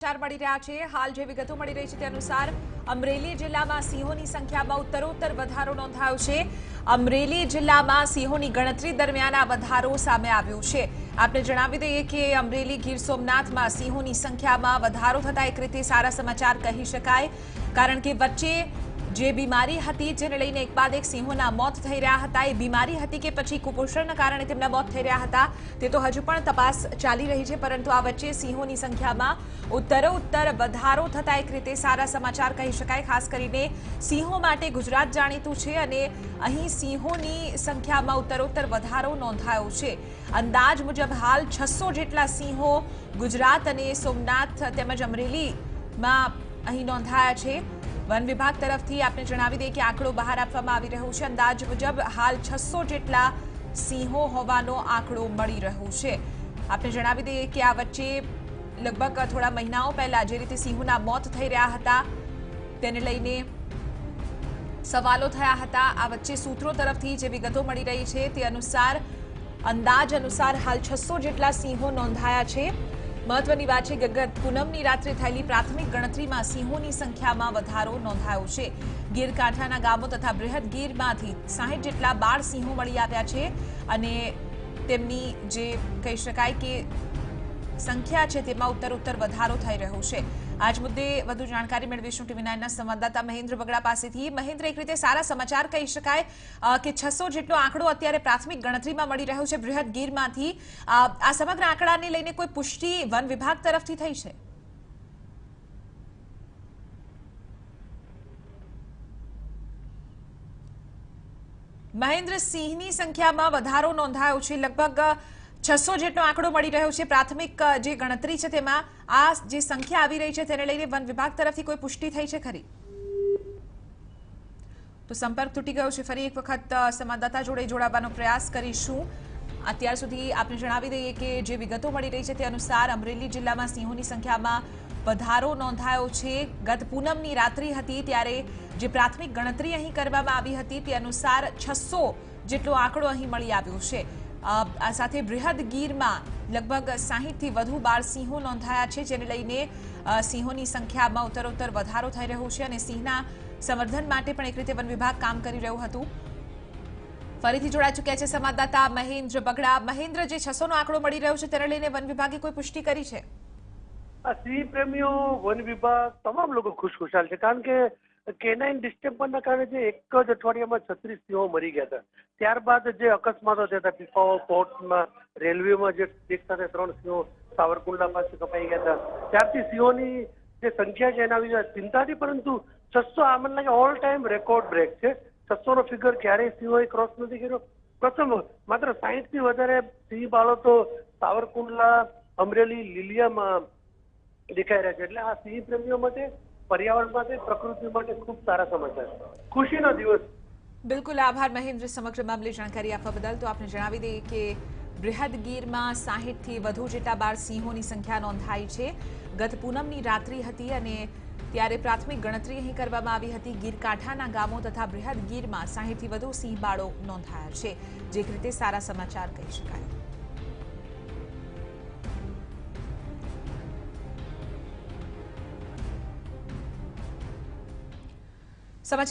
સમાચાર મળી રહ્યા છે। હાલ જે વિગતો મળી રહી છે તે અનુસાર અમરેલી જિલ્લામાં સિંહોની સંખ્યામાં ઉત્તરોત્તર વધારો નોંધાયો છે। અમરેલી જિલ્લામાં સિંહોની ગણતરી દરમિયાન આ વધારો સામે આવ્યો છે। આપને જણાવી દઈએ કે અમરેલી ગીર સોમનાથમાં સિંહોની સંખ્યામાં વધારો થતા એક રીતે સારા સમાચાર કહી શકાય, કારણ કે વચ્ચે જે બીમારી હતી જેને લઈને એક બાદ એક સિંહોના મોત થઈ રહ્યા હતા, એ બીમારી હતી કે પછી કુપોષણના કારણે તેમના મોત થઈ રહ્યા હતા તે તો હજુ પણ તપાસ ચાલી રહી છે, પરંતુ આ વચ્ચે સિંહોની સંખ્યામાં ઉત્તરોત્તર વધારો થતા એક રીતે સારા સમાચાર કહી શકાય। ખાસ કરીને સિંહો માટે ગુજરાત જાણીતું છે અને અહીં સિંહોની સંખ્યામાં ઉત્તરોત્તર વધારો નોંધાયો છે। અંદાજ મુજબ હાલ 600 જેટલા સિંહો ગુજરાત અને સોમનાથ તેમજ અમરેલીમાં અહીં નોંધાયા છે। વન વિભાગ તરફથી આપને જણાવી દઈએ કે આંકડો બહાર આપવામાં આવી રહ્યો છે। અંદાજ મુજબ હાલ 600 જેટલા સિંહો હોવાનો આંકડો મળી રહ્યો છે। આપને જણાવી દઈએ કે આ વચ્ચે લગભગ થોડા મહિનાઓ પહેલા જે રીતે સિંહોના મોત થઈ રહ્યા હતા તેને લઈને સવાલો થયા હતા। આ વચ્ચે સૂત્રો તરફથી જે વિગતો મળી રહી છે તે અનુસાર અંદાજ અનુસાર હાલ 600 જેટલા સિંહો નોંધાયા છે। મહત્વની વાત છે કે ગત પૂનમની રાત્રે થયેલી પ્રાથમિક ગણતરીમાં સિંહોની સંખ્યામાં વધારો નોંધાયો છે। ગીર કાંઠાના ગામો તથા બૃહદ ગીરમાંથી 60 જેટલા બાળ સિંહો મળી આવ્યા છે અને તેમની જે કહી શકાય કે સંખ્યા છે તેમાં ઉત્તરોત્તર વધારો થઈ રહ્યો છે। આજ મુદ્દે વધુ જાણકારી મેળવીશું TV9ના સંવાદદાતા મહેન્દ્ર બગડા પાસેથી। મહેન્દ્ર, એક રીતે સારા સમાચાર કહી શકાય કે 600 જેટલો આંકડો અત્યારે પ્રાથમિક ગણતરીમાં મળી રહ્યો છે બૃહદ ગીરમાંથી। આ સમગ્ર આંકડાને લઈને કોઈ પુષ્ટિ વન વિભાગ તરફથી થઈ છે? મહેન્દ્ર, સિંહની સંખ્યામાં વધારો નોંધાયો છે, લગભગ 600 જેટલો આંકડો મળી રહ્યો છે। પ્રાથમિક જે ગણતરી છે તેમાં આ જે સંખ્યા આવી રહી છે તેને લઈને વન વિભાગ તરફથી કોઈ પુષ્ટિ થઈ છે ખરી? તો સંપર્ક તૂટી ગયો છે, ફરી એક વખત સંવાદદાતા જોડે જોડાવાનો પ્રયાસ કરીશું। અત્યાર સુધી આપને જણાવી દઈએ કે જે વિગતો મળી રહી છે તે અનુસાર અમરેલી જિલ્લામાં સિંહોની સંખ્યામાં વધારો નોંધાયો છે। ગત પૂનમની રાત્રિ હતી ત્યારે જે પ્રાથમિક ગણતરી અહીં કરવામાં આવી હતી તે અનુસાર 600 જેટલો આંકડો અહીં મળી આવ્યો છે। આ સાથે બૃહદ ગીરમાં લગભગ 60થી વધુ બાળ સિંહો નોંધાયા છે, જેને લઈને સિંહોની સંખ્યામાં ઉત્તરોત્તર વધારો થઈ રહ્યો છે અને સિંહના સંવર્ધન માટે પણ એક રીતે વન વિભાગ કામ કરી રહ્યું હતું। ફરીથી જોડાઈ ચૂક્યા છે સંવાદદાતા મહેન્દ્ર બગડા। મહેન્દ્ર, જે 600 નો આંકડો મળી રહ્યો છે તેને લઈને વન વિભાગે કોઈ પુષ્ટિ કરી છે? સિંહ પ્રેમીઓ, વન વિભાગ, તમામ લોકો ખુશખુશાલ છે, કારણ કે કેનાઇન ડિસ્ટેમ્પરના કારણે જે એક જ અઠવાડિયામાં 36 સિંહો મરી ગયા હતા, ત્યારબાદ જે અકસ્માતો થયા હતા પીપાવાવ પોર્ટમાં, રેલવેમાં જે એક સાથે 3 સિંહો સાવરકુંડલા પાસે કપાઈ ગયા હતા, ત્યારથી સિંહોની જે સંખ્યા છે એના વિશે ચિંતા હતી, પરંતુ 600 આ મને લાગે ઓલ ટાઈમ રેકોર્ડ બ્રેક છે। 600 નો ફિગર ક્યારેય સિંહોએ ક્રોસ નથી કર્યો। પ્રથમ માત્ર 60 થી વધારે સિંહ બાળો તો સાવરકુંડલા, અમરેલી, લીલિયામાં દેખાઈ રહ્યા છે, એટલે આ સિંહ પ્રેમીઓ માટે, પર્યાવરણ માટે, પ્રકૃતિ માટે ખૂબ સારા સમાચાર, ખુશીનો દિવસ। બિલકુલ, આભાર મહેન્દ્ર સમગ્ર મામલે જાણકારી આપવા બદલ। તો આપણે જણાવી દઈએ કે બૃહદ ગીરમાં 60 થી વધુ જેટલા બાળ સિંહોની સંખ્યા નોંધાઈ છે। ગત પૂનમની રાત્રિ હતી અને ત્યારે પ્રાથમિક ગણતરી અહીં કરવામાં આવી હતી। ગીર કાંઠાના ગામો તથા બૃહદ ગીરમાં 60 થી વધુ સિંહ બાળો નોંધાયા છે, જે એક રીતે સારા સમાચાર કહી શકાય। સમાચાર